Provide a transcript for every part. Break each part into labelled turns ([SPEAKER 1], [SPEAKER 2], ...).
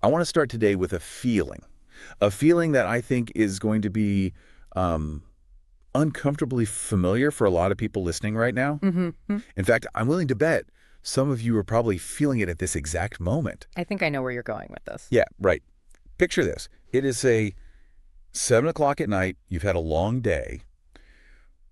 [SPEAKER 1] I want to start today with a feeling that I think is going to be um, uncomfortably familiar for a lot of people listening right now.
[SPEAKER 2] Mm-hmm.
[SPEAKER 1] In fact, I'm willing to bet some of you are probably feeling it at this exact moment.
[SPEAKER 2] I think I know where you're going with this.
[SPEAKER 1] Yeah, right. Picture this. It is, say, 7 o'clock at night. You've had a long day.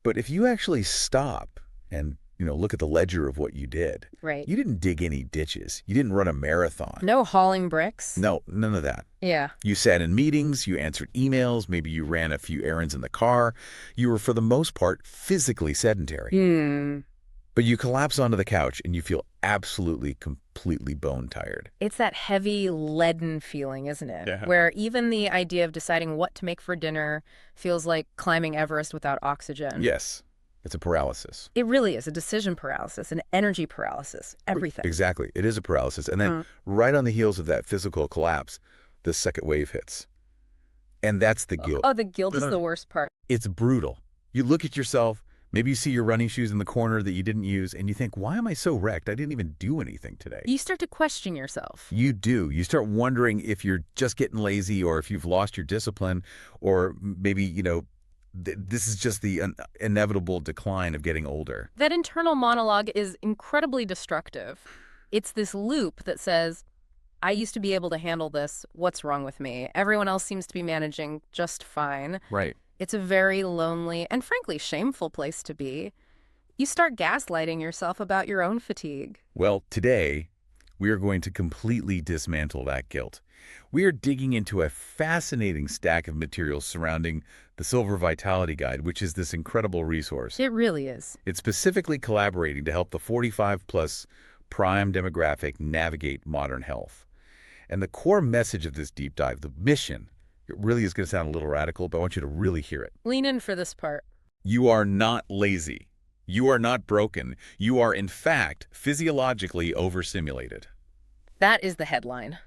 [SPEAKER 1] But if you actually stop and, look at the ledger of what you did,
[SPEAKER 2] Right.
[SPEAKER 1] you didn't dig any ditches. You didn't run a marathon.
[SPEAKER 2] No hauling bricks.
[SPEAKER 1] No, none of that.
[SPEAKER 2] Yeah.
[SPEAKER 1] You sat in meetings, you answered emails, maybe you ran a few errands in the car. You were, for the most part, physically sedentary.
[SPEAKER 2] Hmm.
[SPEAKER 1] But you collapse onto the couch and you feel absolutely, completely bone tired.
[SPEAKER 2] It's that heavy, leaden feeling, isn't it?
[SPEAKER 1] Yeah.
[SPEAKER 2] Where even the idea of deciding what to make for dinner feels like climbing Everest without oxygen.
[SPEAKER 1] Yes, it's a paralysis.
[SPEAKER 2] It really is a decision paralysis, an energy paralysis, everything.
[SPEAKER 1] Exactly. It is a paralysis. And then right on the heels of that physical collapse, the second wave hits. And that's the guilt.
[SPEAKER 2] Oh, the guilt is the worst part.
[SPEAKER 1] It's brutal. You look at yourself, maybe you see your running shoes in the corner that you didn't use, and you think, why am I so wrecked? I didn't even do anything today.
[SPEAKER 2] You start to question yourself.
[SPEAKER 1] You do. You start wondering if you're just getting lazy or if you've lost your discipline or maybe, this is just the inevitable decline of getting older.
[SPEAKER 2] That internal monologue is incredibly destructive. It's this loop that says, I used to be able to handle this. What's wrong with me? Everyone else seems to be managing just fine.
[SPEAKER 1] Right.
[SPEAKER 2] It's a very lonely and frankly shameful place to be. You start gaslighting yourself about your own fatigue.
[SPEAKER 1] Well, today, we are going to completely dismantle that guilt. We are digging into a fascinating stack of materials surrounding the Silver Vitality Guide, which is this incredible resource.
[SPEAKER 2] It really is.
[SPEAKER 1] It's specifically collaborating to help the 45-plus prime demographic navigate modern health. And the core message of this deep dive, the mission, it really is going to sound a little radical, but I want you to really hear it.
[SPEAKER 2] Lean in for this part.
[SPEAKER 1] You are not lazy. You are not broken. You are, in fact, physiologically overstimulated.
[SPEAKER 2] That is the headline.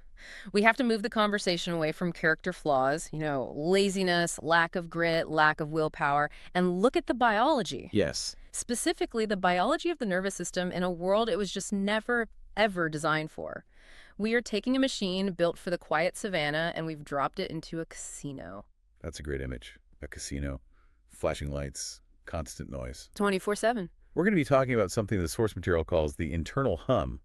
[SPEAKER 2] We have to move the conversation away from character flaws, laziness, lack of grit, lack of willpower, and look at the biology.
[SPEAKER 1] Yes.
[SPEAKER 2] Specifically, the biology of the nervous system in a world it was just never, ever designed for. We are taking a machine built for the quiet savannah, and we've dropped it into a casino.
[SPEAKER 1] That's a great image. A casino, flashing lights, constant noise.
[SPEAKER 2] 24/7.
[SPEAKER 1] We're going to be talking about something the source material calls the internal hum.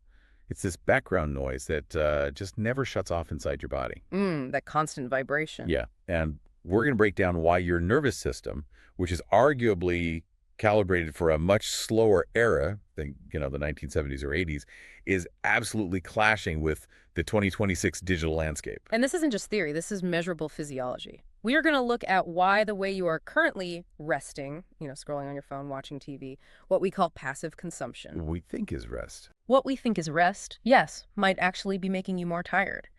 [SPEAKER 1] It's this background noise that just never shuts off inside your body.
[SPEAKER 2] That constant vibration.
[SPEAKER 1] Yeah, and we're going to break down why your nervous system, which is arguably calibrated for a much slower era than, the 1970s or 80s, is absolutely clashing with the 2026 digital landscape.
[SPEAKER 2] And this isn't just theory, this is measurable physiology. We are going to look at why the way you are currently resting, scrolling on your phone, watching TV, what we call passive consumption.
[SPEAKER 1] What we think is rest.
[SPEAKER 2] What we think is rest, yes, might actually be making you more tired.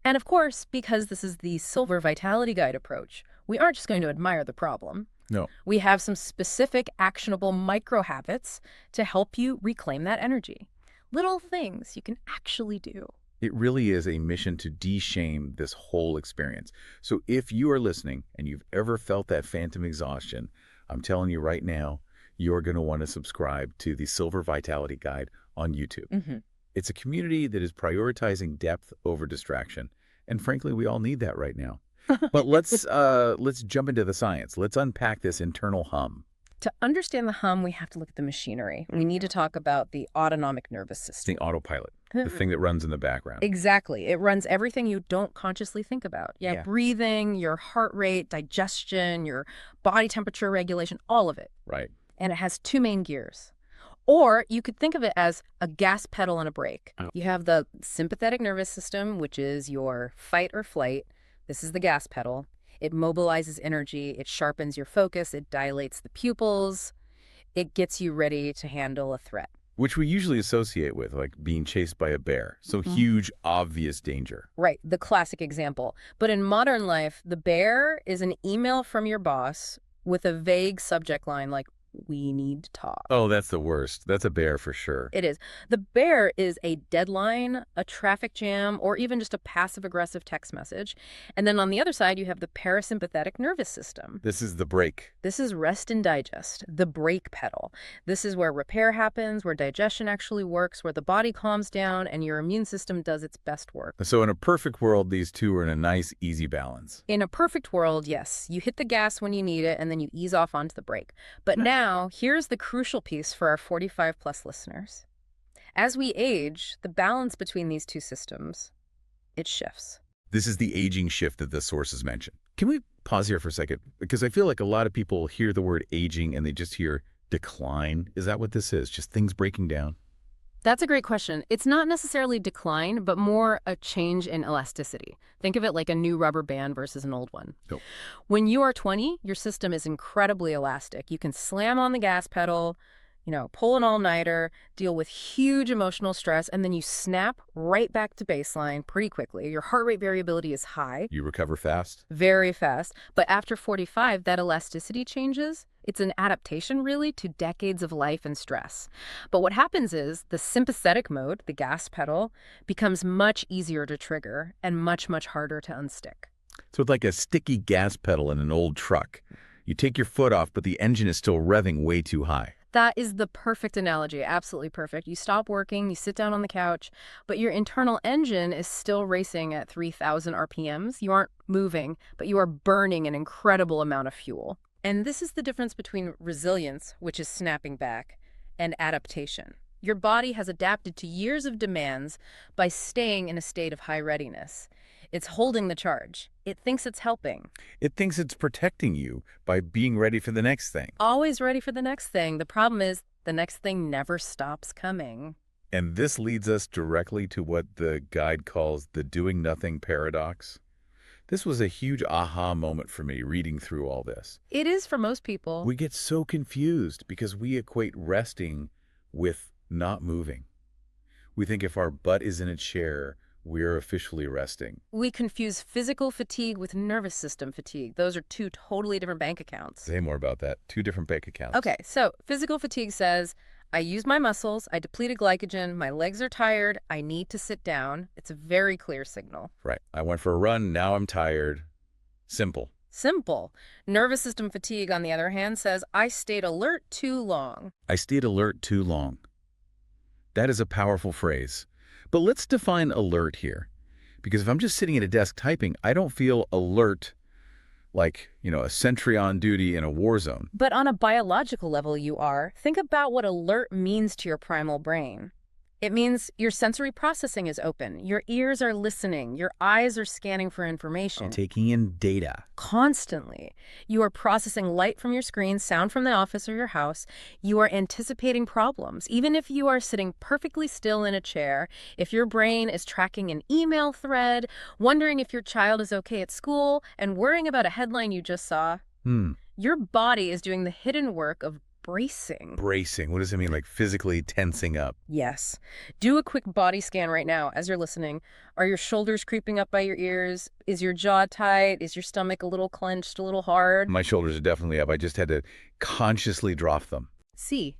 [SPEAKER 2] And of course, because this is the Silver Vitality Guide approach, we aren't just going to admire the problem.
[SPEAKER 1] No.
[SPEAKER 2] We have some specific actionable micro habits to help you reclaim that energy. Little things you can actually do.
[SPEAKER 1] It really is a mission to de-shame this whole experience. So if you are listening and you've ever felt that phantom exhaustion, I'm telling you right now, you're going to want to subscribe to the Silver Vitality Guide on YouTube. It's a community that is prioritizing depth over distraction. And frankly, we all need that right now. But let's jump into the science. Let's unpack this internal hum.
[SPEAKER 2] To understand the hum, we have to look at the machinery. We need to talk about the autonomic nervous system.
[SPEAKER 1] The autopilot, the thing that runs in the background.
[SPEAKER 2] Exactly. It runs everything you don't consciously think about. Yeah, breathing, your heart rate, digestion, your body temperature regulation, all of it.
[SPEAKER 1] Right.
[SPEAKER 2] And it has two main gears. Or you could think of it as a gas pedal and a brake.
[SPEAKER 1] Oh.
[SPEAKER 2] You have the sympathetic nervous system, which is your fight or flight. This is the gas pedal. It mobilizes energy, it sharpens your focus, it dilates the pupils, it gets you ready to handle a threat.
[SPEAKER 1] Which we usually associate with, like being chased by a bear. So huge, obvious danger.
[SPEAKER 2] Right, the classic example. But in modern life, the bear is an email from your boss with a vague subject line like, we need to talk.
[SPEAKER 1] Oh, that's the worst. That's a bear for sure.
[SPEAKER 2] It is. The bear is a deadline, a traffic jam, or even just a passive-aggressive text message. And then on the other side, you have the parasympathetic nervous system.
[SPEAKER 1] This is the break.
[SPEAKER 2] This is rest and digest, the brake pedal. This is where repair happens, where digestion actually works, where the body calms down, and your immune system does its best work.
[SPEAKER 1] So in a perfect world, these two are in a nice, easy balance.
[SPEAKER 2] In a perfect world, yes, you hit the gas when you need it, and then you ease off onto the brake. But now, here's the crucial piece for our 45-plus listeners. As we age, the balance between these two systems, it shifts.
[SPEAKER 1] This is the aging shift that the sources mentioned. Can we pause here for a second? Because I feel like a lot of people hear the word aging and they just hear decline. Is that what this is? Just things breaking down?
[SPEAKER 2] That's a great question. It's not necessarily decline, but more a change in elasticity. Think of it like a new rubber band versus an old one.
[SPEAKER 1] Nope.
[SPEAKER 2] When you are 20, your system is incredibly elastic. You can slam on the gas pedal, pull an all-nighter, deal with huge emotional stress, and then you snap right back to baseline pretty quickly. Your heart rate variability is high.
[SPEAKER 1] You recover fast?
[SPEAKER 2] Very fast. But after 45, that elasticity changes. It's an adaptation, really, to decades of life and stress. But what happens is the sympathetic mode, the gas pedal, becomes much easier to trigger and much, much harder to unstick.
[SPEAKER 1] So it's like a sticky gas pedal in an old truck. You take your foot off, but the engine is still revving way too high.
[SPEAKER 2] That is the perfect analogy, absolutely perfect. You stop working, you sit down on the couch, but your internal engine is still racing at 3,000 RPMs. You aren't moving, but you are burning an incredible amount of fuel. And this is the difference between resilience, which is snapping back, and adaptation. Your body has adapted to years of demands by staying in a state of high readiness. It's holding the charge. It thinks it's helping.
[SPEAKER 1] It thinks it's protecting you by being ready for the next thing.
[SPEAKER 2] Always ready for the next thing. The problem is the next thing never stops coming.
[SPEAKER 1] And this leads us directly to what the guide calls the doing nothing paradox. This was a huge aha moment for me reading through all this.
[SPEAKER 2] It is for most people.
[SPEAKER 1] We get so confused because we equate resting with not moving. We think if our butt is in a chair, we're officially resting.
[SPEAKER 2] We confuse physical fatigue with nervous system fatigue. Those are two totally different bank accounts.
[SPEAKER 1] Say more about that. Two different bank accounts.
[SPEAKER 2] Okay, so physical fatigue says, I use my muscles, I depleted glycogen, my legs are tired, I need to sit down. It's a very clear signal.
[SPEAKER 1] Right. I went for a run, now I'm tired. Simple.
[SPEAKER 2] Simple. Nervous system fatigue, on the other hand, says, I stayed alert too long.
[SPEAKER 1] I stayed alert too long. That is a powerful phrase. But let's define alert here. Because if I'm just sitting at a desk typing, I don't feel alert like, a sentry on duty in a war zone.
[SPEAKER 2] But on a biological level, you are. Think about what alert means to your primal brain. It means your sensory processing is open. Your ears are listening. Your eyes are scanning for information.
[SPEAKER 1] Taking in data.
[SPEAKER 2] Constantly. You are processing light from your screen, sound from the office or your house. You are anticipating problems. Even if you are sitting perfectly still in a chair, if your brain is tracking an email thread, wondering if your child is okay at school, and worrying about a headline you just saw, your body is doing the hidden work of bracing.
[SPEAKER 1] Bracing. What does it mean? Like physically tensing up?
[SPEAKER 2] Yes. Do a quick body scan right now as you're listening. Are your shoulders creeping up by your ears? Is your jaw tight? Is your stomach a little clenched, a little hard?
[SPEAKER 1] My shoulders are definitely up. I just had to consciously drop them.
[SPEAKER 2] See,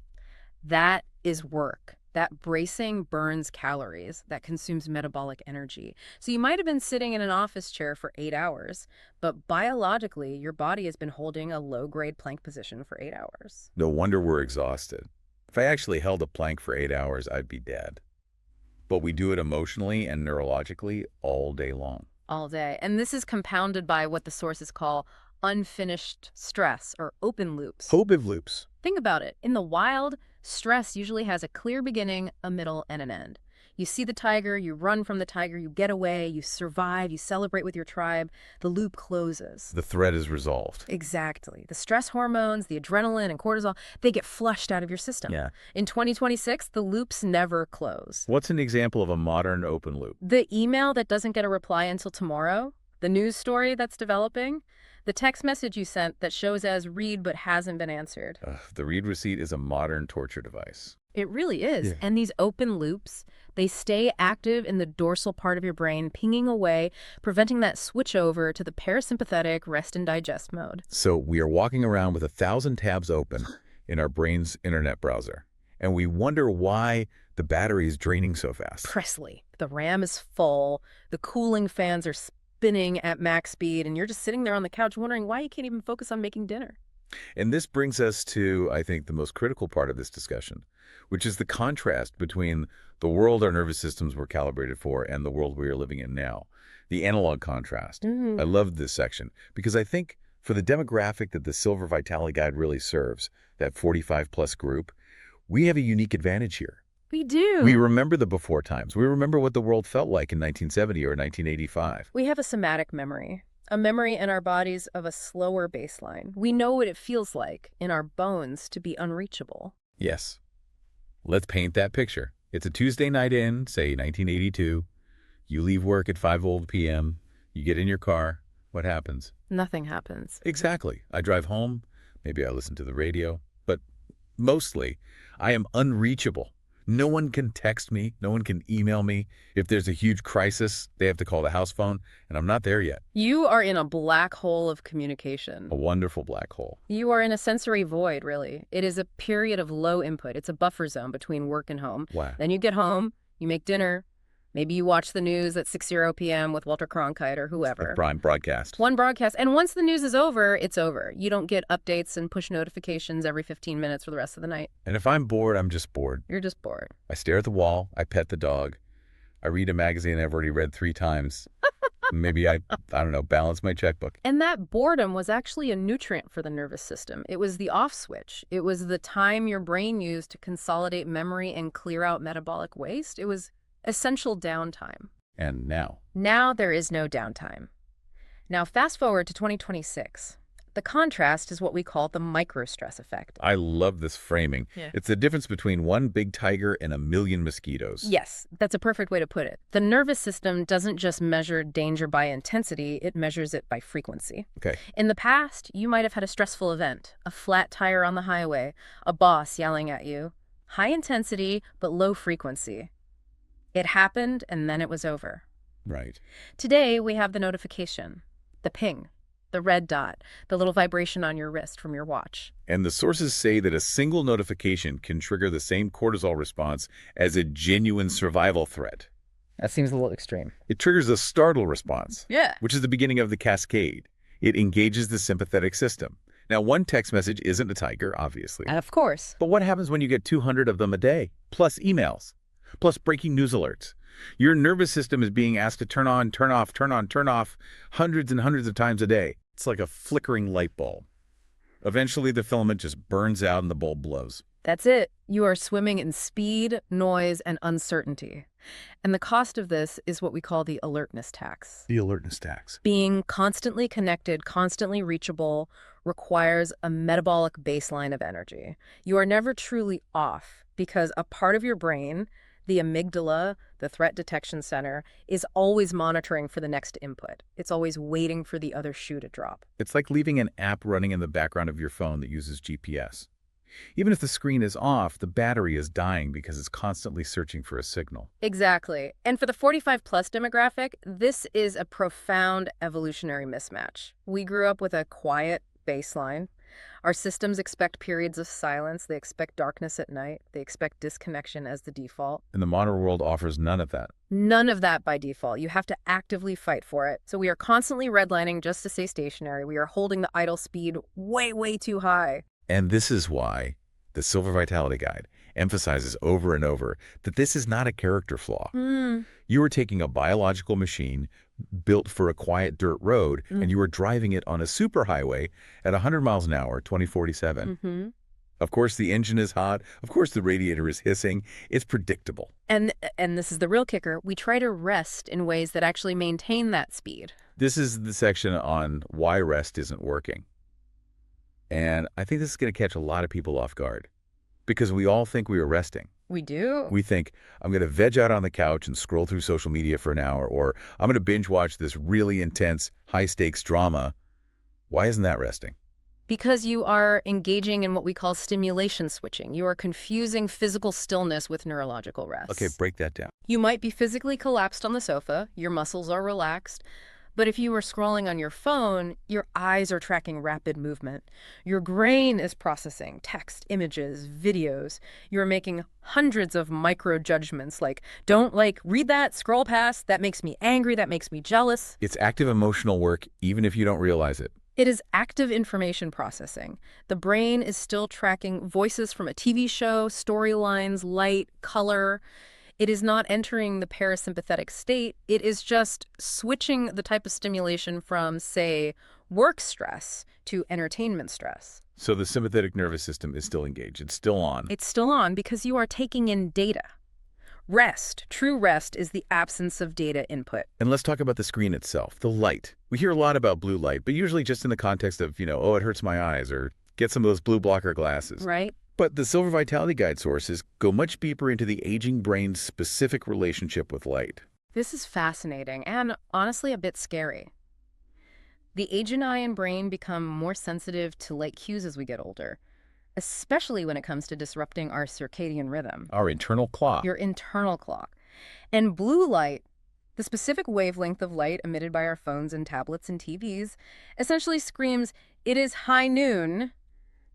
[SPEAKER 2] that is work. That bracing burns calories. That consumes metabolic energy. So you might have been sitting in an office chair for 8 hours, but biologically, your body has been holding a low-grade plank position for 8 hours.
[SPEAKER 1] No wonder we're exhausted. If I actually held a plank for 8 hours, I'd be dead. But we do it emotionally and neurologically all day long.
[SPEAKER 2] All day. And this is compounded by what the sources call unfinished stress, or open loops.
[SPEAKER 1] Open loops.
[SPEAKER 2] Think about it. In the wild, stress usually has a clear beginning, a middle, and an end. You see the tiger, you run from the tiger, you get away, you survive, you celebrate with your tribe. The loop closes.
[SPEAKER 1] The thread is resolved.
[SPEAKER 2] Exactly. The stress hormones, the adrenaline and cortisol, they get flushed out of your system.
[SPEAKER 1] Yeah.
[SPEAKER 2] In 2026, the loops never close.
[SPEAKER 1] What's an example of a modern open loop?
[SPEAKER 2] The email that doesn't get a reply until tomorrow, the news story that's developing, the text message you sent that shows as read but hasn't been answered.
[SPEAKER 1] The read receipt is a modern torture device.
[SPEAKER 2] It really is.
[SPEAKER 1] Yeah.
[SPEAKER 2] And these open loops, they stay active in the dorsal part of your brain, pinging away, preventing that switch over to the parasympathetic rest and digest mode.
[SPEAKER 1] So we are walking around with 1,000 tabs open, in our brain's internet browser. And we wonder why the battery is draining so fast.
[SPEAKER 2] Presley. The RAM is full, the cooling fans are spinning at max speed, and you're just sitting there on the couch wondering why you can't even focus on making dinner.
[SPEAKER 1] And this brings us to, I think, the most critical part of this discussion, which is the contrast between the world our nervous systems were calibrated for and the world we are living in now. The analog contrast. I love this section because I think for the demographic that the Silver Vitality Guide really serves, that 45-plus group, we have a unique advantage here.
[SPEAKER 2] We do.
[SPEAKER 1] We remember the before times. We remember what the world felt like in 1970 or 1985.
[SPEAKER 2] We have a somatic memory, a memory in our bodies of a slower baseline. We know what it feels like in our bones to be unreachable.
[SPEAKER 1] Yes. Let's paint that picture. It's a Tuesday night in, say, 1982. You leave work at 5 p.m. You get in your car. What happens?
[SPEAKER 2] Nothing happens.
[SPEAKER 1] Exactly. I drive home. Maybe I listen to the radio. But mostly, I am unreachable. No one can text me. No one can email me. If there's a huge crisis, they have to call the house phone, and I'm not there yet.
[SPEAKER 2] You are in a black hole of communication.
[SPEAKER 1] A wonderful black hole.
[SPEAKER 2] You are in a sensory void, really. It is a period of low input. It's a buffer zone between work and home.
[SPEAKER 1] Wow.
[SPEAKER 2] Then you get home, you make dinner. Maybe you watch the news at 6:00 p.m. with Walter Cronkite or whoever.
[SPEAKER 1] Prime broadcast.
[SPEAKER 2] One broadcast. And once the news is over, it's over. You don't get updates and push notifications every 15 minutes for the rest of the night.
[SPEAKER 1] And if I'm bored, I'm just bored.
[SPEAKER 2] You're just bored.
[SPEAKER 1] I stare at the wall. I pet the dog. I read a magazine I've already read 3 times. Maybe I don't know, balance my checkbook.
[SPEAKER 2] And that boredom was actually a nutrient for the nervous system. It was the off switch. It was the time your brain used to consolidate memory and clear out metabolic waste. It was essential downtime.
[SPEAKER 1] And now?
[SPEAKER 2] Now there is no downtime. Now fast forward to 2026. The contrast is what we call the micro-stress effect.
[SPEAKER 1] I love this framing.
[SPEAKER 2] Yeah.
[SPEAKER 1] It's the difference between one big tiger and a million mosquitoes.
[SPEAKER 2] Yes, that's a perfect way to put it. The nervous system doesn't just measure danger by intensity, it measures it by frequency.
[SPEAKER 1] Okay.
[SPEAKER 2] In the past, you might have had a stressful event, a flat tire on the highway, a boss yelling at you. High intensity, but low frequency. It happened, and then it was over.
[SPEAKER 1] Right.
[SPEAKER 2] Today, we have the notification, the ping, the red dot, the little vibration on your wrist from your watch.
[SPEAKER 1] And the sources say that a single notification can trigger the same cortisol response as a genuine survival threat.
[SPEAKER 2] That seems a little extreme.
[SPEAKER 1] It triggers a startle response,
[SPEAKER 2] Yeah.
[SPEAKER 1] which is the beginning of the cascade. It engages the sympathetic system. Now, one text message isn't a tiger, obviously.
[SPEAKER 2] Of course.
[SPEAKER 1] But what happens when you get 200 of them a day, plus emails, plus breaking news alerts? Your nervous system is being asked to turn on, turn off, turn on, turn off hundreds and hundreds of times a day. It's like a flickering light bulb. Eventually, the filament just burns out and the bulb blows.
[SPEAKER 2] That's it. You are swimming in speed, noise, and uncertainty. And the cost of this is what we call the alertness tax.
[SPEAKER 1] The alertness tax.
[SPEAKER 2] Being constantly connected, constantly reachable, requires a metabolic baseline of energy. You are never truly off because a part of your brain, the amygdala, the threat detection center, is always monitoring for the next input. It's always waiting for the other shoe to drop.
[SPEAKER 1] It's like leaving an app running in the background of your phone that uses GPS. Even if the screen is off, the battery is dying because it's constantly searching for a signal.
[SPEAKER 2] Exactly. And for the 45-plus demographic, this is a profound evolutionary mismatch. We grew up with a quiet baseline. Our systems expect periods of silence. They expect darkness at night. They expect disconnection as the default.
[SPEAKER 1] And the modern world offers none of that.
[SPEAKER 2] None of that by default. You have to actively fight for it. So we are constantly redlining just to stay stationary. We are holding the idle speed way, way too high.
[SPEAKER 1] And this is why the Silver Vitality Guide emphasizes over and over that this is not a character flaw. You are taking a biological machine built for a quiet dirt road, and you are driving it on a superhighway at 100 miles an hour, 2047. Of course, the engine is hot. Of course, the radiator is hissing. It's predictable.
[SPEAKER 2] And this is the real kicker. We try to rest in ways that actually maintain that speed.
[SPEAKER 1] This is the section on why rest isn't working. And I think this is going to catch a lot of people off guard because we all think we are resting.
[SPEAKER 2] We do.
[SPEAKER 1] We think, I'm going to veg out on the couch and scroll through social media for an hour, or I'm going to binge watch this really intense, high-stakes drama. Why isn't that resting?
[SPEAKER 2] Because you are engaging in what we call stimulation switching. You are confusing physical stillness with neurological rest.
[SPEAKER 1] Okay, break that down.
[SPEAKER 2] You might be physically collapsed on the sofa. Your muscles are relaxed. But if you were scrolling on your phone, your eyes are tracking rapid movement. Your brain is processing text, images, videos. You're making hundreds of micro judgments like, don't read that, scroll past, that makes me angry, that makes me jealous.
[SPEAKER 1] It's active emotional work, even if you don't realize it.
[SPEAKER 2] It is active information processing. The brain is still tracking voices from a TV show, storylines, light, color. It is not entering the parasympathetic state. It is just switching the type of stimulation from, say, work stress to entertainment stress.
[SPEAKER 1] So the sympathetic nervous system is still engaged. It's still on.
[SPEAKER 2] It's still on because you are taking in data. Rest, true rest, is the absence of data input.
[SPEAKER 1] And let's talk about the screen itself, the light. We hear a lot about blue light, but usually just in the context of, oh, it hurts my eyes, or get some of those blue blocker glasses.
[SPEAKER 2] Right?
[SPEAKER 1] But the Silver Vitality Guide sources go much deeper into the aging brain's specific relationship with light.
[SPEAKER 2] This is fascinating and honestly a bit scary. The aging eye and brain become more sensitive to light cues as we get older, especially when it comes to disrupting our circadian rhythm.
[SPEAKER 1] Our internal clock.
[SPEAKER 2] Your internal clock. And blue light, the specific wavelength of light emitted by our phones and tablets and TVs, essentially screams, it is high noon,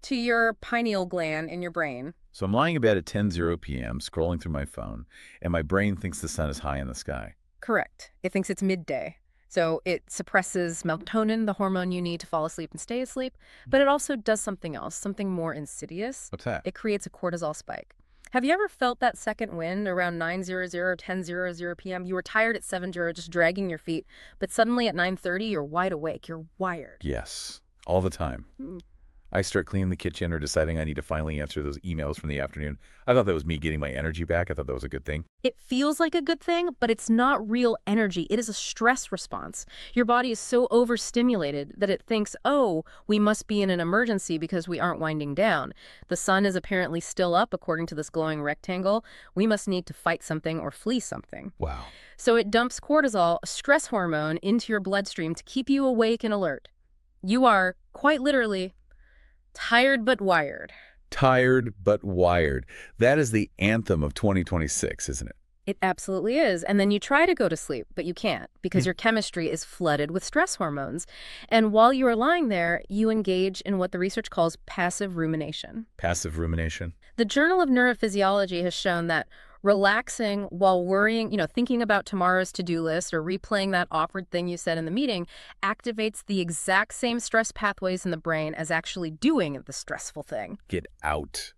[SPEAKER 2] to your pineal gland in your brain.
[SPEAKER 1] So I'm lying in bed at 10:00 p.m., scrolling through my phone, and my brain thinks the sun is high in the sky.
[SPEAKER 2] Correct. It thinks it's midday. So it suppresses melatonin, the hormone you need to fall asleep and stay asleep, but it also does something else, something more insidious.
[SPEAKER 1] What's that?
[SPEAKER 2] It creates a cortisol spike. Have you ever felt that second wind around 9:00 or 10:00 p.m.? You were tired at 7:00, just dragging your feet, but suddenly at 9:30, you're wide awake. You're wired.
[SPEAKER 1] Yes, all the time.
[SPEAKER 2] Mm.
[SPEAKER 1] I start cleaning the kitchen or deciding I need to finally answer those emails from the afternoon. I thought that was me getting my energy back. I thought that was a good thing.
[SPEAKER 2] It feels like a good thing, but it's not real energy. It is a stress response. Your body is so overstimulated that it thinks, oh, we must be in an emergency because we aren't winding down. The sun is apparently still up, according to this glowing rectangle. We must need to fight something or flee something.
[SPEAKER 1] Wow.
[SPEAKER 2] So it dumps cortisol, a stress hormone, into your bloodstream to keep you awake and alert. You are, quite literally, tired but wired.
[SPEAKER 1] Tired but wired. That is the anthem of 2026, isn't it?
[SPEAKER 2] It absolutely is. And then you try to go to sleep, but you can't because your chemistry is flooded with stress hormones. And while you are lying there, you engage in what the research calls passive rumination.
[SPEAKER 1] Passive rumination.
[SPEAKER 2] The Journal of Neurophysiology has shown that relaxing while worrying, thinking about tomorrow's to-do list or replaying that awkward thing you said in the meeting activates the exact same stress pathways in the brain as actually doing the stressful thing.
[SPEAKER 1] Get out.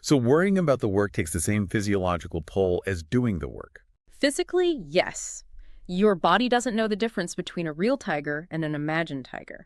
[SPEAKER 1] So worrying about the work takes the same physiological pull as doing the work.
[SPEAKER 2] Physically, yes. Your body doesn't know the difference between a real tiger and an imagined tiger.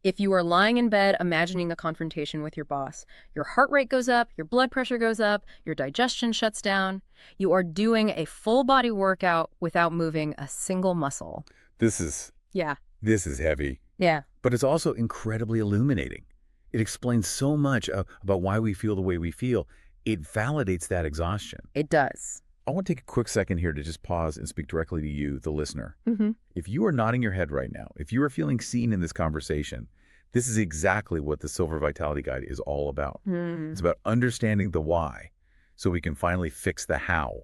[SPEAKER 2] If you are lying in bed imagining a confrontation with your boss, your heart rate goes up, your blood pressure goes up, your digestion shuts down. You are doing a full body workout without moving a single muscle.
[SPEAKER 1] This is heavy.
[SPEAKER 2] Yeah.
[SPEAKER 1] But it's also incredibly illuminating. It explains so much about why we feel the way we feel. It validates that exhaustion.
[SPEAKER 2] It does.
[SPEAKER 1] I want to take a quick second here to just pause and speak directly to you, the listener.
[SPEAKER 2] Mm-hmm.
[SPEAKER 1] If you are nodding your head right now, if you are feeling seen in this conversation, this is exactly what the Silver Vitality Guide is all about. It's about understanding the why so we can finally fix the how.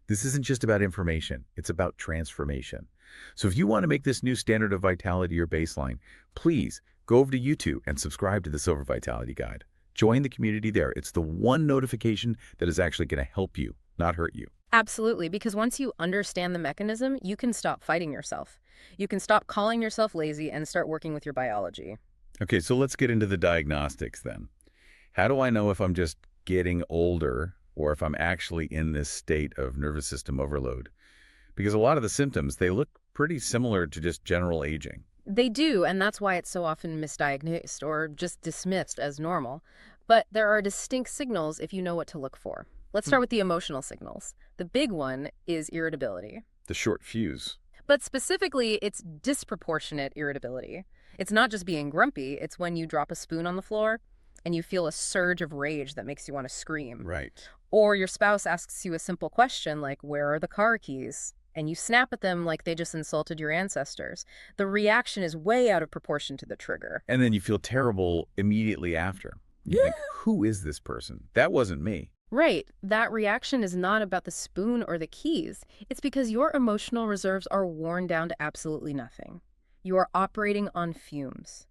[SPEAKER 1] This isn't just about information. It's about transformation. So if you want to make this new standard of vitality your baseline, please go over to YouTube and subscribe to the Silver Vitality Guide. Join the community there. It's the one notification that is actually going to help you, not hurt you.
[SPEAKER 2] Absolutely, because once you understand the mechanism, you can stop fighting yourself. You can stop calling yourself lazy and start working with your biology.
[SPEAKER 1] Okay, so let's get into the diagnostics then. How do I know if I'm just getting older or if I'm actually in this state of nervous system overload? Because a lot of the symptoms, they look pretty similar to just general aging.
[SPEAKER 2] They do, and that's why it's so often misdiagnosed or just dismissed as normal. But there are distinct signals if you know what to look for. Let's start with the emotional signals. The big one is irritability.
[SPEAKER 1] The short fuse.
[SPEAKER 2] But specifically, it's disproportionate irritability. It's not just being grumpy. It's when you drop a spoon on the floor and you feel a surge of rage that makes you want to scream.
[SPEAKER 1] Right.
[SPEAKER 2] Or your spouse asks you a simple question like, where are the car keys? And you snap at them like they just insulted your ancestors. The reaction is way out of proportion to the trigger.
[SPEAKER 1] And then you feel terrible immediately after. You think, who is this person? That wasn't me.
[SPEAKER 2] Right. That reaction is not about the spoon or the keys. It's because your emotional reserves are worn down to absolutely nothing. You are operating on fumes.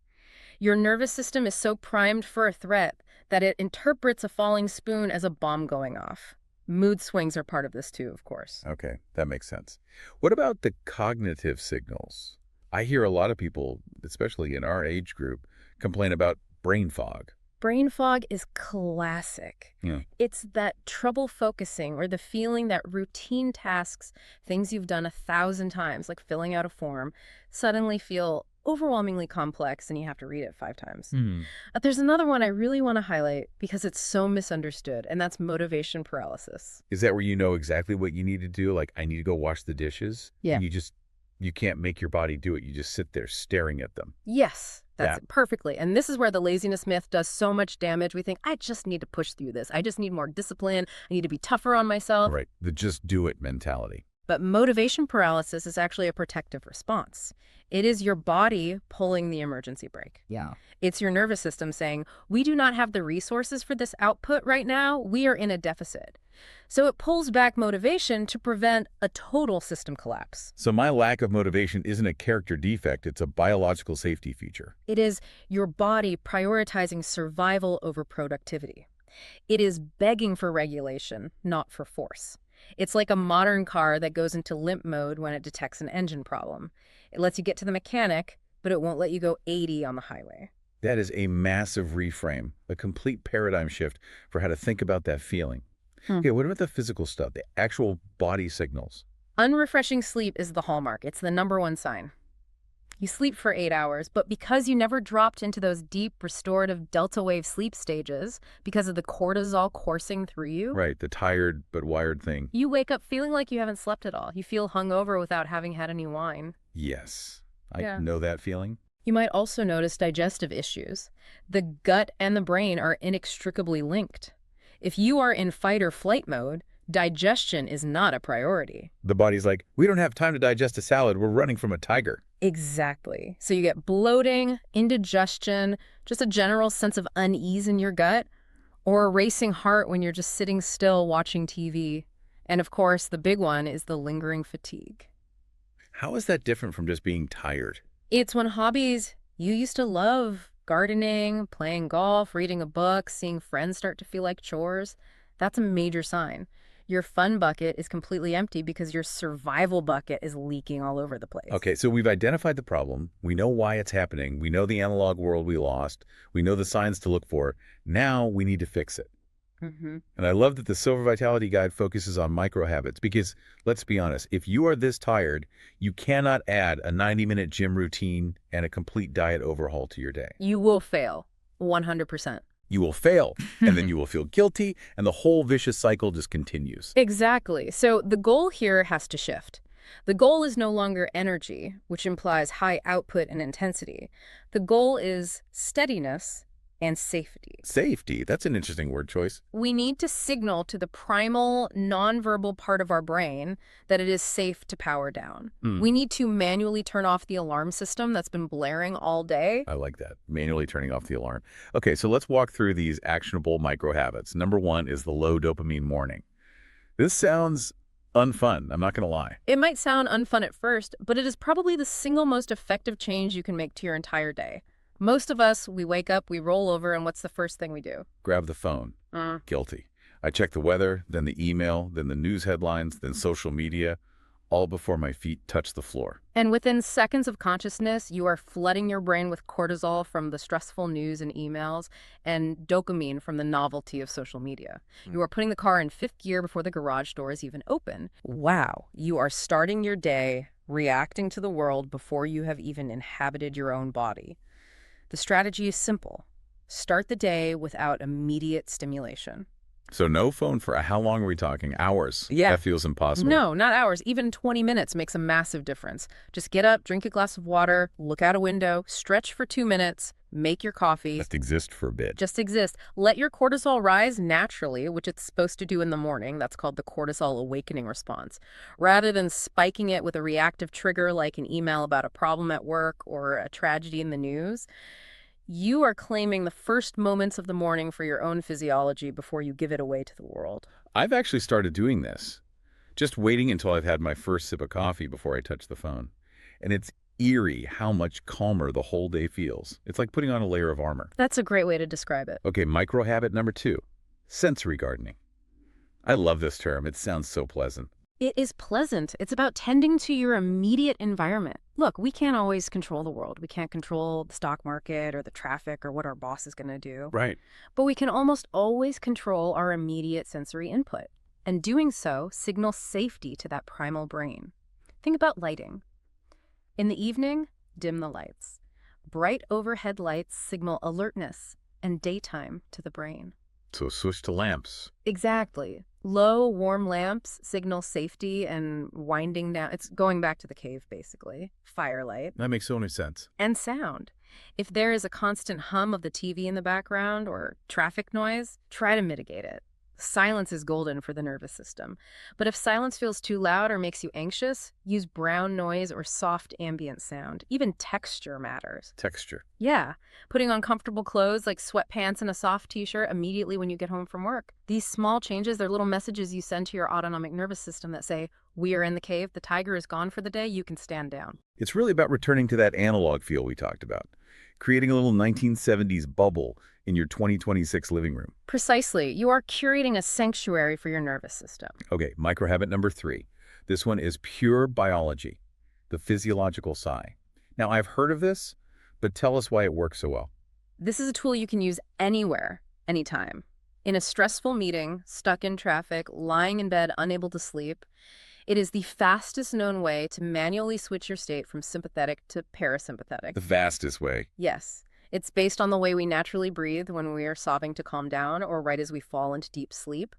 [SPEAKER 2] Your nervous system is so primed for a threat that it interprets a falling spoon as a bomb going off. Mood swings are part of this too, of course.
[SPEAKER 1] Okay, that makes sense. What about the cognitive signals? I hear a lot of people, especially in our age group, complain about brain fog.
[SPEAKER 2] Brain fog is classic.
[SPEAKER 1] Yeah.
[SPEAKER 2] It's that trouble focusing or the feeling that routine tasks, things you've done 1,000 times, like filling out a form, suddenly feel overwhelmingly complex and you have to read it 5 times.
[SPEAKER 1] Hmm.
[SPEAKER 2] There's another one I really want to highlight because it's so misunderstood, and that's motivation paralysis.
[SPEAKER 1] Is that where you know exactly what you need to do? Like, I need to go wash the dishes?
[SPEAKER 2] Yeah.
[SPEAKER 1] And you can't make your body do it. You just sit there staring at them.
[SPEAKER 2] Yes, that's
[SPEAKER 1] Yeah.
[SPEAKER 2] it perfectly. And this is where the laziness myth does so much damage. We think, I just need to push through this. I just need more discipline. I need to be tougher on myself.
[SPEAKER 1] Right. The just do it mentality.
[SPEAKER 2] But motivation paralysis is actually a protective response. It is your body pulling the emergency brake.
[SPEAKER 3] Yeah.
[SPEAKER 2] It's your nervous system saying, we do not have the resources for this output right now. We are in a deficit. So it pulls back motivation to prevent a total system collapse.
[SPEAKER 1] So my lack of motivation isn't a character defect. It's a biological safety feature.
[SPEAKER 2] It is your body prioritizing survival over productivity. It is begging for regulation, not for force. It's like a modern car that goes into limp mode when it detects an engine problem. It lets you get to the mechanic, but it won't let you go 80 on the highway.
[SPEAKER 1] That is a massive reframe, a complete paradigm shift for how to think about that feeling. Okay, what about the physical stuff, the actual body signals?
[SPEAKER 2] Unrefreshing sleep is the hallmark. It's the #1 sign. You sleep for 8 hours, but because you never dropped into those deep, restorative delta wave sleep stages, because of the cortisol coursing through you,
[SPEAKER 1] Right, the tired but wired thing.
[SPEAKER 2] you wake up feeling like you haven't slept at all. You feel hungover without having had any wine.
[SPEAKER 1] Yes, I
[SPEAKER 2] Yeah.
[SPEAKER 1] know that feeling.
[SPEAKER 2] You might also notice digestive issues. The gut and the brain are inextricably linked. If you are in fight or flight mode, digestion is not a priority.
[SPEAKER 1] The body's like, we don't have time to digest a salad. We're running from a tiger.
[SPEAKER 2] Exactly. So you get bloating, indigestion, just a general sense of unease in your gut, or a racing heart when you're just sitting still watching TV. And of course, the big one is the lingering fatigue.
[SPEAKER 1] How is that different from just being tired?
[SPEAKER 2] It's when hobbies you used to love, gardening, playing golf, reading a book, seeing friends start to feel like chores, that's a major sign. Your fun bucket is completely empty because your survival bucket is leaking all over the place.
[SPEAKER 1] Okay, so we've identified the problem. We know why it's happening. We know the analog world we lost. We know the signs to look for. Now we need to fix it. And I love that the Silver Vitality Guide focuses on micro habits because, let's be honest, if you are this tired, you cannot add a 90-minute gym routine and a complete diet overhaul to your day.
[SPEAKER 2] You will fail, 100%.
[SPEAKER 1] You will fail, and then you will feel guilty, and the whole vicious cycle just continues.
[SPEAKER 2] Exactly. So the goal here has to shift. The goal is no longer energy, which implies high output and intensity. The goal is steadiness and safety.
[SPEAKER 1] Safety, that's an interesting word choice.
[SPEAKER 2] We need to signal to the primal, nonverbal part of our brain that it is safe to power down. We need to manually turn off the alarm system that's been blaring all day.
[SPEAKER 1] I like that, manually turning off the alarm. Okay, so let's walk through these actionable micro habits. Number 1 is the low dopamine morning. This sounds unfun, I'm not going to lie.
[SPEAKER 2] It might sound unfun at first, but it is probably the single most effective change you can make to your entire day. Most of us, we wake up, we roll over, and what's the first thing we do?
[SPEAKER 1] Grab the phone. Guilty. I check the weather, then the email, then the news headlines, then social media, all before my feet touch the floor.
[SPEAKER 2] And within seconds of consciousness, you are flooding your brain with cortisol from the stressful news and emails and dopamine from the novelty of social media. You are putting the car in 5th gear before the garage door is even open. Wow, you are starting your day reacting to the world before you have even inhabited your own body. The strategy is simple. Start the day without immediate stimulation.
[SPEAKER 1] So no phone for how long are we talking? Hours?
[SPEAKER 2] Yeah.
[SPEAKER 1] That feels impossible.
[SPEAKER 2] No, not hours. Even 20 minutes makes a massive difference. Just get up, drink a glass of water, look out a window, stretch for 2 minutes, make your coffee.
[SPEAKER 1] Just exist for a bit.
[SPEAKER 2] Just exist. Let your cortisol rise naturally, which it's supposed to do in the morning. That's called the cortisol awakening response. Rather than spiking it with a reactive trigger like an email about a problem at work or a tragedy in the news, you are claiming the first moments of the morning for your own physiology before you give it away to the world.
[SPEAKER 1] I've actually started doing this. Just waiting until I've had my first sip of coffee before I touch the phone. And it's eerie how much calmer the whole day feels. It's like putting on a layer of armor.
[SPEAKER 2] That's a great way to describe it.
[SPEAKER 1] Okay, micro habit number 2, sensory gardening. I love this term. It sounds so pleasant.
[SPEAKER 2] It is pleasant. It's about tending to your immediate environment. Look, we can't always control the world. We can't control the stock market or the traffic or what our boss is going to do.
[SPEAKER 1] Right.
[SPEAKER 2] But we can almost always control our immediate sensory input. And doing so signals safety to that primal brain. Think about lighting. In the evening, dim the lights. Bright overhead lights signal alertness and daytime to the brain.
[SPEAKER 1] So switch to lamps.
[SPEAKER 2] Exactly. Low, warm lamps signal safety and winding down. It's going back to the cave, basically. Firelight.
[SPEAKER 1] That makes so much sense.
[SPEAKER 2] And sound. If there is a constant hum of the TV in the background or traffic noise, try to mitigate it. Silence is golden for the nervous system. But if silence feels too loud or makes you anxious, use brown noise or soft ambient sound. Even texture matters.
[SPEAKER 1] Texture.
[SPEAKER 2] Yeah, putting on comfortable clothes like sweatpants and a soft t-shirt immediately when you get home from work. These small changes, they're little messages you send to your autonomic nervous system that say, we are in the cave, the tiger is gone for the day, you can stand down.
[SPEAKER 1] It's really about returning to that analog feel we talked about, creating a little 1970s bubble in your 2026 living room.
[SPEAKER 2] Precisely. You are curating a sanctuary for your nervous system.
[SPEAKER 1] Okay, micro habit number 3. This one is pure biology, the physiological sigh. Now, I've heard of this, but tell us why it works so well.
[SPEAKER 2] This is a tool you can use anywhere, anytime. In a stressful meeting, stuck in traffic, lying in bed, unable to sleep, it is the fastest known way to manually switch your state from sympathetic to parasympathetic.
[SPEAKER 1] The fastest way.
[SPEAKER 2] Yes. It's based on the way we naturally breathe when we are sobbing to calm down or right as we fall into deep sleep.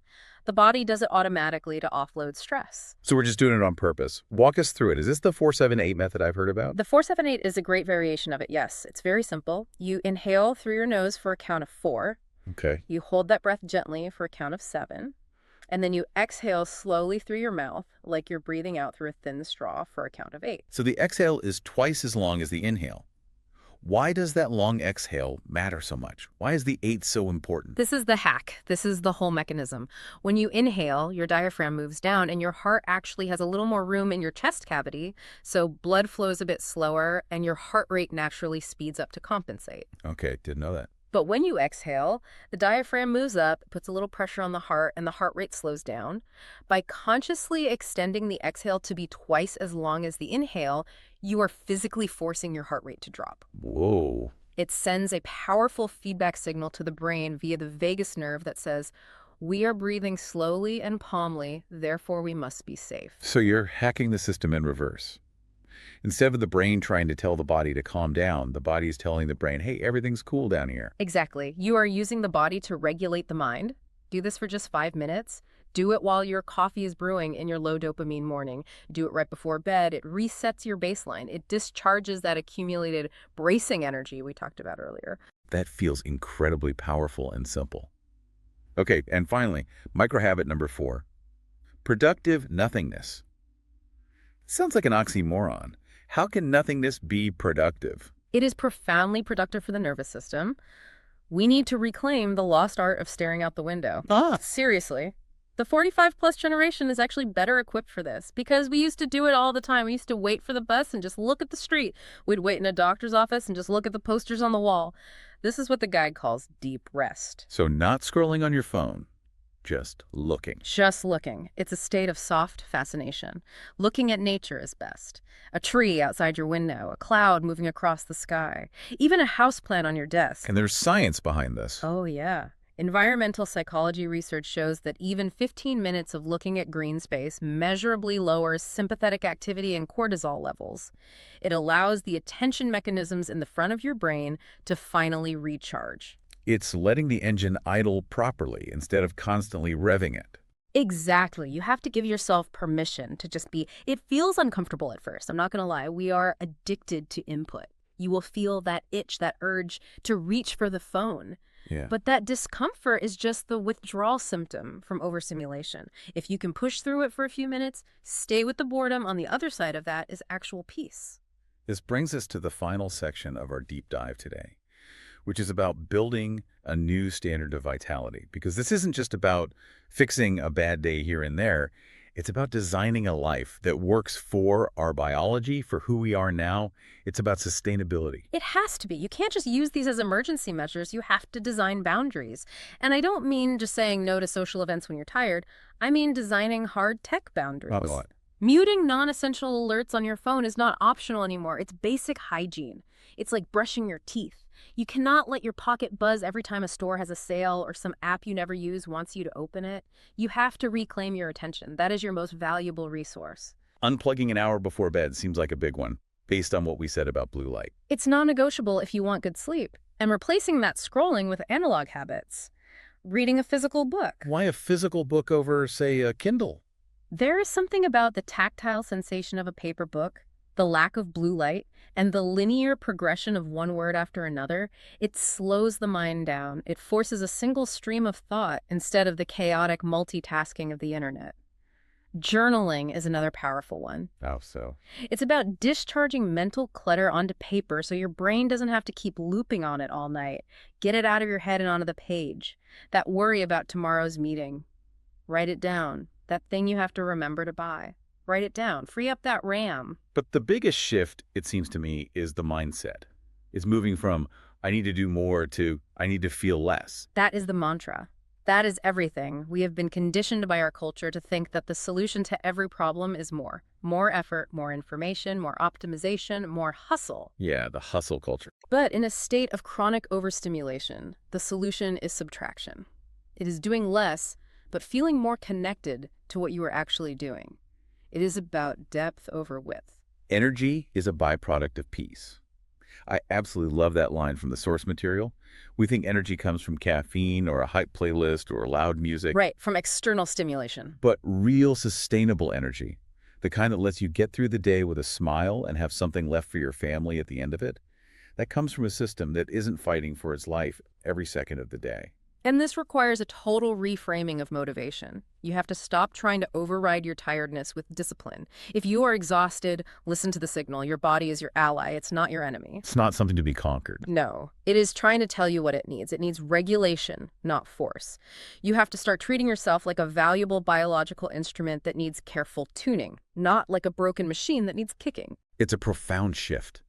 [SPEAKER 2] The body does it automatically to offload stress.
[SPEAKER 1] So we're just doing it on purpose. Walk us through it. Is this the 4-7-8 method I've heard about?
[SPEAKER 2] The 4-7-8 is a great variation of it, yes. It's very simple. You inhale through your nose for a count of 4.
[SPEAKER 1] Okay.
[SPEAKER 2] You hold that breath gently for a count of 7. And then you exhale slowly through your mouth, like you're breathing out through a thin straw for a count of 8.
[SPEAKER 1] So the exhale is twice as long as the inhale. Why does that long exhale matter so much? Why is the 8 so important?
[SPEAKER 2] This is the hack. This is the whole mechanism. When you inhale, your diaphragm moves down and your heart actually has a little more room in your chest cavity, so blood flows a bit slower and your heart rate naturally speeds up to compensate.
[SPEAKER 1] Okay, didn't know that.
[SPEAKER 2] But when you exhale, the diaphragm moves up, puts a little pressure on the heart, and the heart rate slows down. By consciously extending the exhale to be twice as long as the inhale, you are physically forcing your heart rate to drop.
[SPEAKER 1] Whoa.
[SPEAKER 2] It sends a powerful feedback signal to the brain via the vagus nerve that says, we are breathing slowly and calmly, therefore we must be safe.
[SPEAKER 1] So you're hacking the system in reverse. Instead of the brain trying to tell the body to calm down, the body is telling the brain, hey, everything's cool down here.
[SPEAKER 2] Exactly. You are using the body to regulate the mind. Do this for just 5 minutes. Do it while your coffee is brewing in your low-dopamine morning. Do it right before bed. It resets your baseline. It discharges that accumulated bracing energy we talked about earlier.
[SPEAKER 1] That feels incredibly powerful and simple. Okay, and finally, micro habit number 4, productive nothingness. Sounds like an oxymoron. How can nothingness be productive?
[SPEAKER 2] It is profoundly productive for the nervous system. We need to reclaim the lost art of staring out the window. Seriously. The 45-plus generation is actually better equipped for this because we used to do it all the time. We used to wait for the bus and just look at the street. We'd wait in a doctor's office and just look at the posters on the wall. This is what the guide calls deep rest.
[SPEAKER 1] So not scrolling on your phone, just looking.
[SPEAKER 2] Just looking. It's a state of soft fascination. Looking at nature is best. A tree outside your window, a cloud moving across the sky, even a houseplant on your desk.
[SPEAKER 1] And there's science behind this.
[SPEAKER 2] Oh, yeah. Environmental psychology research shows that even 15 minutes of looking at green space measurably lowers sympathetic activity and cortisol levels. It allows the attention mechanisms in the front of your brain to finally recharge.
[SPEAKER 1] It's letting the engine idle properly instead of constantly revving it.
[SPEAKER 2] Exactly. You have to give yourself permission to just be. It feels uncomfortable at first. I'm not going to lie. We are addicted to input. You will feel that itch, that urge to reach for the phone.
[SPEAKER 1] Yeah.
[SPEAKER 2] But that discomfort is just the withdrawal symptom from overstimulation. If you can push through it for a few minutes, stay with the boredom. On the other side of that is actual peace.
[SPEAKER 1] This brings us to the final section of our deep dive today, which is about building a new standard of vitality. Because this isn't just about fixing a bad day here and there. It's about designing a life that works for our biology, for who we are now. It's about sustainability.
[SPEAKER 2] It has to be. You can't just use these as emergency measures. You have to design boundaries. And I don't mean just saying no to social events when you're tired. I mean designing hard tech
[SPEAKER 1] Probably
[SPEAKER 2] boundaries.
[SPEAKER 1] what?
[SPEAKER 2] Muting non-essential alerts on your phone is not optional anymore. It's basic hygiene. It's like brushing your teeth. You cannot let your pocket buzz every time a store has a sale or some app you never use wants you to open it. You have to reclaim your attention. That is your most valuable resource.
[SPEAKER 1] Unplugging an hour before bed seems like a big one, based on what we said about blue light.
[SPEAKER 2] It's non-negotiable if you want good sleep. And replacing that scrolling with analog habits. Reading a physical book.
[SPEAKER 1] Why a physical book over, say, a Kindle?
[SPEAKER 2] There is something about the tactile sensation of a paper book, the lack of blue light, and the linear progression of one word after another. It slows the mind down. It forces a single stream of thought instead of the chaotic multitasking of the internet. Journaling is another powerful one.
[SPEAKER 1] How so?
[SPEAKER 2] It's about discharging mental clutter onto paper so your brain doesn't have to keep looping on it all night. Get it out of your head and onto the page. That worry about tomorrow's meeting. Write it down. That thing you have to remember to buy. Write it down. Free up that RAM.
[SPEAKER 1] But the biggest shift, it seems to me, is the mindset. It's moving from, I need to do more to, I need to feel less.
[SPEAKER 2] That is the mantra. That is everything. We have been conditioned by our culture to think that the solution to every problem is more. More effort, more information, more optimization, more hustle.
[SPEAKER 1] Yeah, the hustle culture.
[SPEAKER 2] But in a state of chronic overstimulation, the solution is subtraction. It is doing less, but feeling more connected to what you are actually doing. It is about depth over width.
[SPEAKER 1] Energy is a byproduct of peace. I absolutely love that line from the source material. We think energy comes from caffeine or a hype playlist or loud music.
[SPEAKER 2] Right, from external stimulation.
[SPEAKER 1] But real sustainable energy, the kind that lets you get through the day with a smile and have something left for your family at the end of it, that comes from a system that isn't fighting for its life every second of the day.
[SPEAKER 2] And this requires a total reframing of motivation. You have to stop trying to override your tiredness with discipline. If you are exhausted, listen to the signal. Your body is your ally. It's not your enemy.
[SPEAKER 1] It's not something to be conquered.
[SPEAKER 2] No, it is trying to tell you what it needs. It needs regulation, not force. You have to start treating yourself like a valuable biological instrument that needs careful tuning, not like a broken machine that needs kicking.
[SPEAKER 1] It's a profound shift.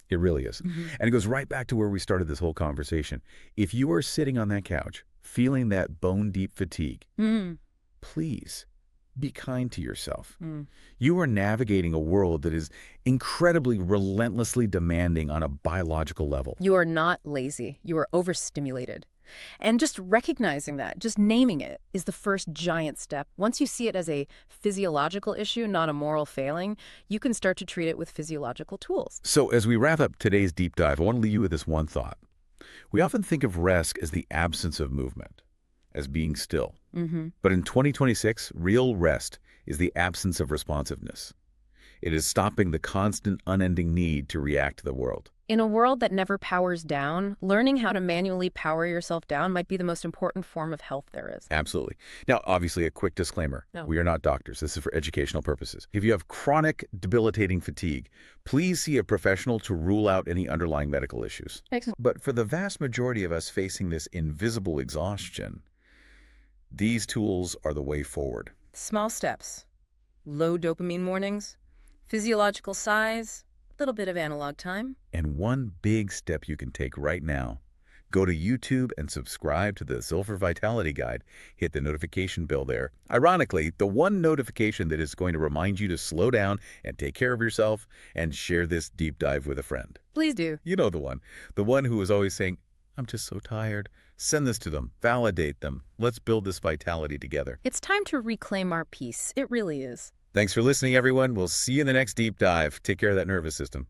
[SPEAKER 1] It really is. And it goes right back to where we started this whole conversation. If you are sitting on that couch, feeling that bone-deep fatigue, please be kind to yourself. You are navigating a world that is incredibly, relentlessly demanding on a biological level.
[SPEAKER 2] You are not lazy. You are overstimulated. And just recognizing that, just naming it, is the first giant step. Once you see it as a physiological issue, not a moral failing, you can start to treat it with physiological tools.
[SPEAKER 1] So as we wrap up today's deep dive, I want to leave you with this one thought. We often think of rest as the absence of movement, as being still. But in 2026, real rest is the absence of responsiveness. It is stopping the constant, unending need to react to the world.
[SPEAKER 2] In a world that never powers down, learning how to manually power yourself down might be the most important form of health there is.
[SPEAKER 1] Absolutely. Now, obviously, a quick disclaimer.
[SPEAKER 2] No.
[SPEAKER 1] We are not doctors. This is for educational purposes. If you have chronic, debilitating fatigue, please see a professional to rule out any underlying medical issues.
[SPEAKER 2] Excellent.
[SPEAKER 1] But for the vast majority of us facing this invisible exhaustion, these tools are the way forward.
[SPEAKER 2] Small steps. Low dopamine mornings, physiological size, a little bit of analog time.
[SPEAKER 1] And one big step you can take right now, go to YouTube and subscribe to the Sulfur Vitality Guide. Hit the notification bell there. Ironically, the one notification that is going to remind you to slow down and take care of yourself and share this deep dive with a friend.
[SPEAKER 2] Please do.
[SPEAKER 1] You know the one who is always saying, I'm just so tired. Send this to them. Validate them. Let's build this vitality together.
[SPEAKER 2] It's time to reclaim our peace. It really is.
[SPEAKER 1] Thanks for listening, everyone. We'll see you in the next deep dive. Take care of that nervous system.